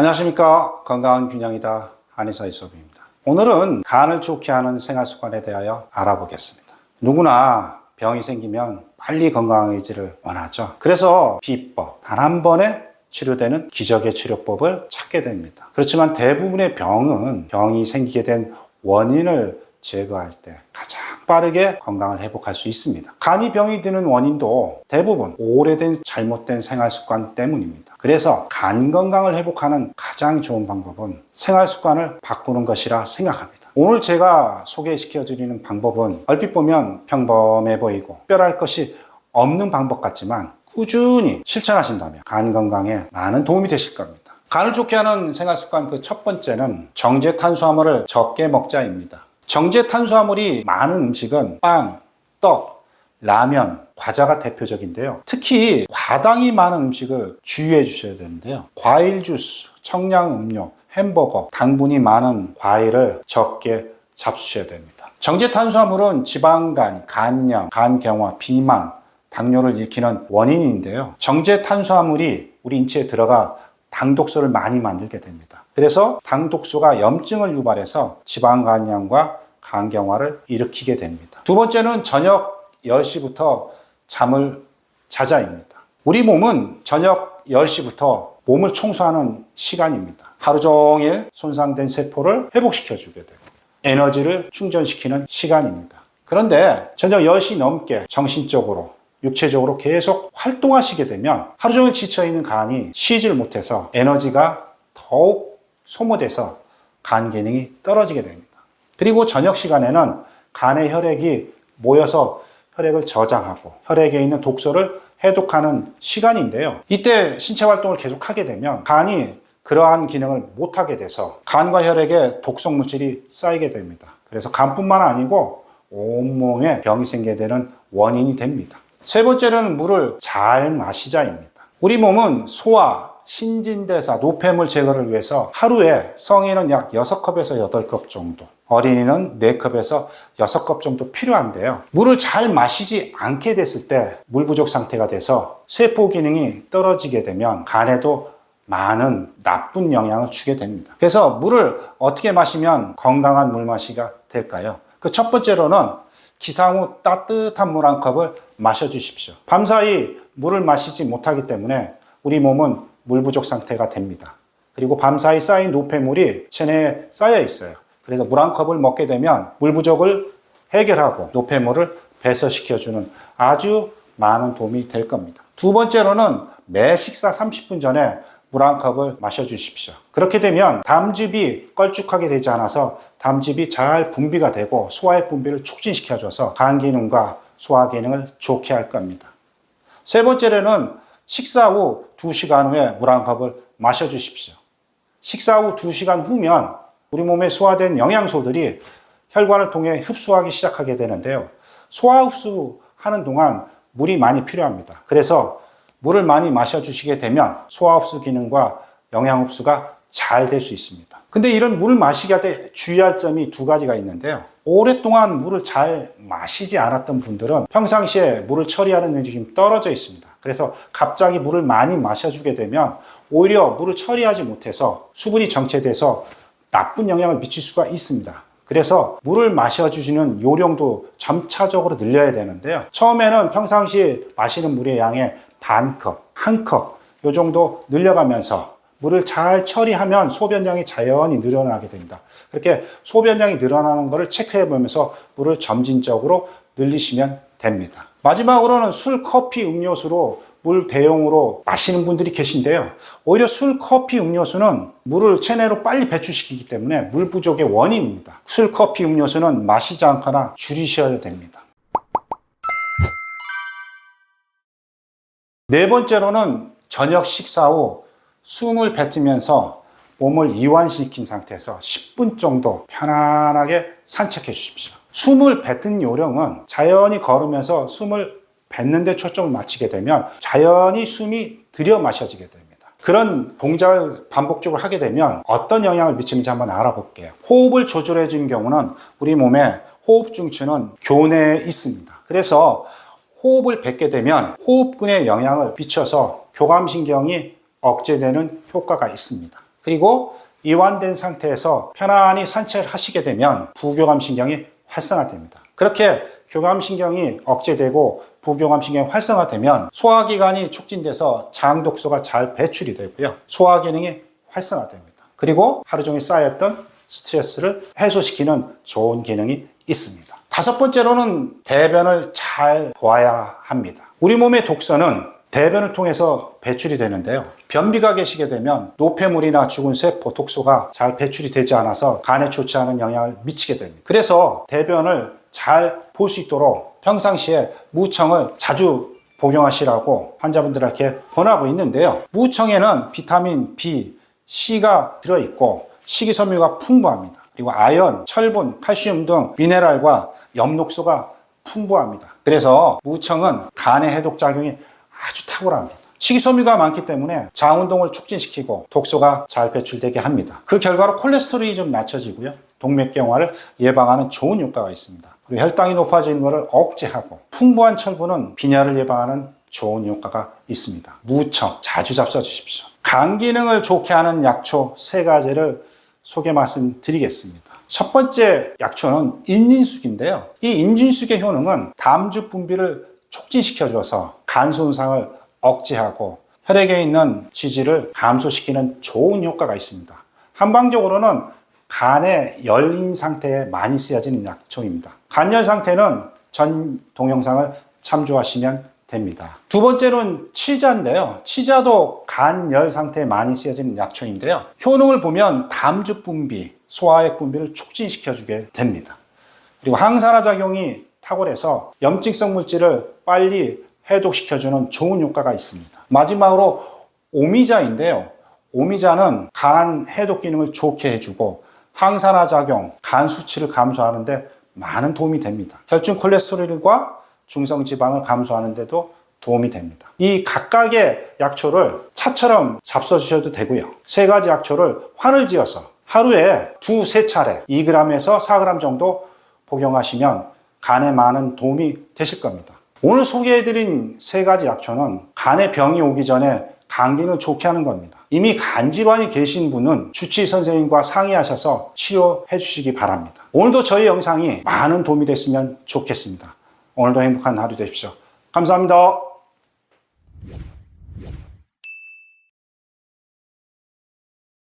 안녕하십니까. 건강한 균형이다. 한의사의 수업입니다. 오늘은 간을 좋게 하는 생활습관에 대하여 알아보겠습니다. 누구나 병이 생기면 빨리 건강해지를 원하죠. 그래서 비법, 단 한 번에 치료되는 기적의 치료법을 찾게 됩니다. 그렇지만 대부분의 병이 생기게 된 원인을 제거할 때 가장 빠르게 건강을 회복할 수 있습니다. 간이 병이 드는 원인도 대부분 오래된 잘못된 생활습관 때문입니다. 그래서 간 건강을 회복하는 가장 좋은 방법은 생활습관을 바꾸는 것이라 생각합니다. 오늘 제가 소개시켜 드리는 방법은 얼핏 보면 평범해 보이고 특별할 것이 없는 방법 같지만 꾸준히 실천하신다면 간 건강에 많은 도움이 되실 겁니다. 간을 좋게 하는 생활습관 그 첫 번째는 정제 탄수화물을 적게 먹자입니다. 정제 탄수화물이 많은 음식은 빵, 떡, 라면, 과자가 대표적인데요. 특히 과당이 많은 음식을 주의해 주셔야 되는데요. 과일 주스, 청량 음료, 햄버거, 당분이 많은 과일을 적게 잡수셔야 됩니다. 정제 탄수화물은 지방간, 간염, 간경화, 비만, 당뇨를 일으키는 원인인데요. 정제 탄수화물이 우리 인체에 들어가 당독소를 많이 만들게 됩니다. 그래서 당독소가 염증을 유발해서 지방간염과 간경화를 일으키게 됩니다. 두 번째는 저녁 10시부터 잠을 자자입니다. 우리 몸은 저녁 10시부터 몸을 청소하는 시간입니다. 하루 종일 손상된 세포를 회복시켜주게 되고 에너지를 충전시키는 시간입니다. 그런데 저녁 10시 넘게 정신적으로 육체적으로 계속 활동하시게 되면 하루 종일 지쳐있는 간이 쉬질 못해서 에너지가 더욱 소모돼서 간 기능이 떨어지게 됩니다. 그리고 저녁 시간에는 간의 혈액이 모여서 혈액을 저장하고 혈액에 있는 독소를 해독하는 시간인데요. 이때 신체 활동을 계속 하게 되면 간이 그러한 기능을 못하게 돼서 간과 혈액에 독성 물질이 쌓이게 됩니다. 그래서 간뿐만 아니고 온몸에 병이 생기게 되는 원인이 됩니다. 세 번째는 물을 잘 마시자입니다. 우리 몸은 소화, 신진대사, 노폐물 제거를 위해서 하루에 성인은 약 6컵에서 8컵 정도, 어린이는 4컵에서 6컵 정도 필요한데요. 물을 잘 마시지 않게 됐을 때 물 부족 상태가 돼서 세포 기능이 떨어지게 되면 간에도 많은 나쁜 영향을 주게 됩니다. 그래서 물을 어떻게 마시면 건강한 물 마시기가 될까요? 그 첫 번째로는 기상 후 따뜻한 물 한 컵을 마셔주십시오. 밤사이 물을 마시지 못하기 때문에 우리 몸은 물 부족 상태가 됩니다. 그리고 밤사이 쌓인 노폐물이 체내에 쌓여 있어요. 그래서 물 한 컵을 먹게 되면 물 부족을 해결하고 노폐물을 배설시켜주는 아주 많은 도움이 될 겁니다. 두 번째로는 매 식사 30분 전에 물 한 컵을 마셔주십시오. 그렇게 되면 담즙이 걸쭉하게 되지 않아서 담즙이 잘 분비가 되고 소화의 분비를 촉진시켜줘서 간 기능과 소화 기능을 좋게 할 겁니다. 세 번째로는 식사 후 2시간 후에 물 한 컵을 마셔주십시오. 식사 후 2시간 후면 우리 몸에 소화된 영양소들이 혈관을 통해 흡수하기 시작하게 되는데요. 소화 흡수하는 동안 물이 많이 필요합니다. 그래서 물을 많이 마셔주시게 되면 소화 흡수 기능과 영양 흡수가 잘 될 수 있습니다. 근데 이런 물을 마시게 할 때 주의할 점이 두 가지가 있는데요. 오랫동안 물을 잘 마시지 않았던 분들은 평상시에 물을 처리하는 능력이 좀 떨어져 있습니다. 그래서 갑자기 물을 많이 마셔주게 되면 오히려 물을 처리하지 못해서 수분이 정체돼서 나쁜 영향을 미칠 수가 있습니다. 그래서 물을 마셔주시는 요령도 점차적으로 늘려야 되는데요. 처음에는 평상시에 마시는 물의 양의 반컵, 한 컵, 요 정도 늘려가면서 물을 잘 처리하면 소변량이 자연히 늘어나게 됩니다. 그렇게 소변량이 늘어나는 것을 체크해 보면서 물을 점진적으로 늘리시면 됩니다. 마지막으로는 술, 커피, 음료수로 물 대용으로 마시는 분들이 계신데요. 오히려 술, 커피, 음료수는 물을 체내로 빨리 배출시키기 때문에 물 부족의 원인입니다. 술, 커피, 음료수는 마시지 않거나 줄이셔야 됩니다. 네 번째로는 저녁 식사 후 숨을 뱉으면서 몸을 이완시킨 상태에서 10분 정도 편안하게 산책해 주십시오. 숨을 뱉는 요령은 자연히 걸으면서 숨을 뱉는 데 초점을 맞추게 되면 자연히 숨이 들여 마셔지게 됩니다. 그런 동작을 반복적으로 하게 되면 어떤 영향을 미치는지 한번 알아볼게요. 호흡을 조절해 주는 경우는 우리 몸의 호흡 중추는 교내에 있습니다. 그래서 호흡을 뱉게 되면 호흡근에 영향을 미쳐서 교감신경이 억제되는 효과가 있습니다. 그리고 이완된 상태에서 편안히 산책을 하시게 되면 부교감신경이 활성화됩니다. 그렇게 교감신경이 억제되고 부교감신경이 활성화되면 소화기관이 촉진돼서 장독소가 잘 배출이 되고요. 소화기능이 활성화됩니다. 그리고 하루 종일 쌓였던 스트레스를 해소시키는 좋은 기능이 있습니다. 다섯 번째로는 대변을 잘 보아야 합니다. 우리 몸의 독소는 대변을 통해서 배출이 되는데요. 변비가 계시게 되면 노폐물이나 죽은 세포, 독소가 잘 배출이 되지 않아서 간에 좋지 않은 영향을 미치게 됩니다. 그래서 대변을 잘 볼 수 있도록 평상시에 무청을 자주 복용하시라고 환자분들에게 권하고 있는데요. 무청에는 비타민 B, C가 들어있고 식이섬유가 풍부합니다. 그리고 아연, 철분, 칼슘 등 미네랄과 엽록소가 풍부합니다. 그래서 무청은 간의 해독작용이 아주 탁월합니다. 식이섬유가 많기 때문에 장운동을 촉진시키고 독소가 잘 배출되게 합니다. 그 결과로 콜레스테롤이 좀 낮춰지고요. 동맥경화를 예방하는 좋은 효과가 있습니다. 그리고 혈당이 높아지는 것을 억제하고 풍부한 철분은 빈혈을 예방하는 좋은 효과가 있습니다. 무청 자주 잡숴 주십시오. 간 기능을 좋게 하는 약초 3가지를 소개 말씀드리겠습니다. 첫 번째 약초는 인진숙인데요. 이 인진숙의 효능은 담즙 분비를 촉진시켜줘서 간 손상을 억제하고 혈액에 있는 지질을 감소시키는 좋은 효과가 있습니다. 한방적으로는 간의 열린 상태에 많이 쓰여지는 약초입니다. 간열 상태는 전 동영상을 참조하시면 됩니다. 두 번째는 치자인데요. 치자도 간열 상태에 많이 쓰여지는 약초인데요. 효능을 보면 담즙 분비, 소화액 분비를 촉진시켜주게 됩니다. 그리고 항산화 작용이 탁월해서 염증성 물질을 빨리 해독시켜주는 좋은 효과가 있습니다. 마지막으로 오미자인데요. 오미자는 간 해독 기능을 좋게 해주고 항산화 작용, 간 수치를 감소하는데 많은 도움이 됩니다. 혈중 콜레스테롤과 중성 지방을 감소하는 데도 도움이 됩니다. 이 각각의 약초를 차처럼 잡숴 주셔도 되고요. 3가지 약초를 환을 지어서 하루에 2-3차례 2g에서 4g 정도 복용하시면 간에 많은 도움이 되실 겁니다. 오늘 소개해드린 3가지 약초는 간에 병이 오기 전에 간 기능을 좋게 하는 겁니다. 이미 간 질환이 계신 분은 주치의 선생님과 상의하셔서 치료해 주시기 바랍니다. 오늘도 저희 영상이 많은 도움이 됐으면 좋겠습니다. 오늘도 행복한 하루 되십시오. 감사합니다.